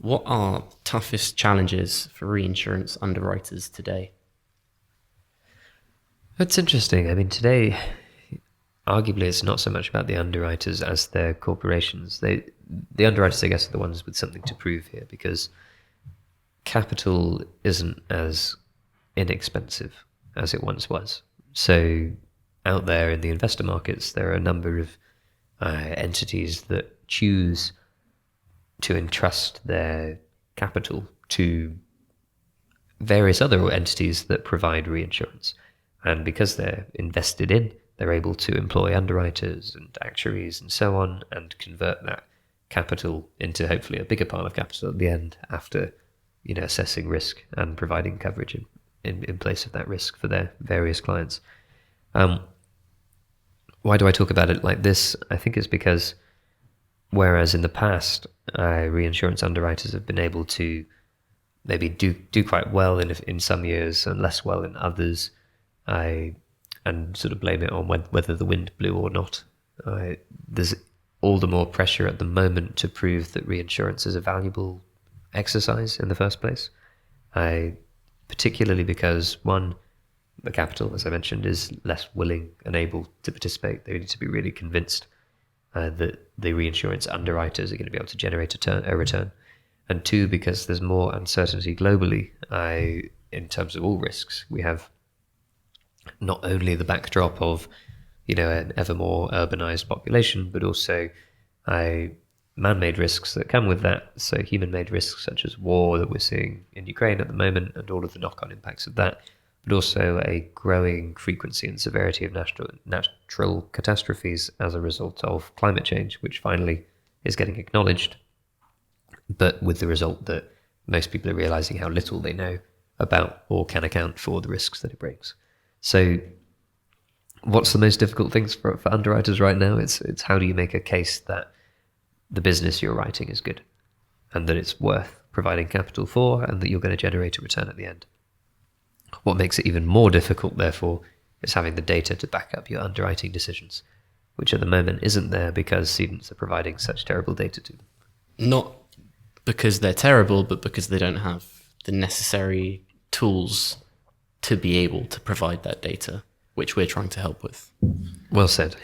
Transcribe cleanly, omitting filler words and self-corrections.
What are toughest challenges for reinsurance underwriters today? That's interesting. I mean, today, arguably, it's not so much about the underwriters as their corporations. The underwriters, I guess, are the ones with something to prove here, because capital isn't as inexpensive as it once was. So out there in the investor markets, there are a number of entities that choose to entrust their capital to various other entities that provide reinsurance. And because they're invested in, they're able to employ underwriters and actuaries and so on, and convert that capital into hopefully a bigger pile of capital at the end after, assessing risk and providing coverage in place of that risk for their various clients. Why do I talk about it like this? I think it's because whereas in the past, reinsurance underwriters have been able to maybe do quite well in some years and less well in others, and sort of blame it on whether the wind blew or not. There's all the more pressure at the moment to prove that reinsurance is a valuable exercise in the first place, particularly because, one, the capital, as I mentioned, is less willing and able to participate. They need to be really convinced that the reinsurance underwriters are going to be able to generate a return. And two, because there's more uncertainty globally in terms of all risks. We have not only the backdrop of, an ever more urbanized population, but also man-made risks that come with that. So human-made risks such as war that we're seeing in Ukraine at the moment and all of the knock-on impacts of that, but also a growing frequency and severity of natural catastrophes as a result of climate change, which finally is getting acknowledged, but with the result that most people are realizing how little they know about or can account for the risks that it brings. So what's the most difficult things for underwriters right now? It's how do you make a case that the business you're writing is good and that it's worth providing capital for and that you're going to generate a return at the end. What makes it even more difficult, therefore, is having the data to back up your underwriting decisions, which at the moment isn't there because cedents are providing such terrible data to them. Not because they're terrible, but because they don't have the necessary tools to be able to provide that data, which we're trying to help with. Well said.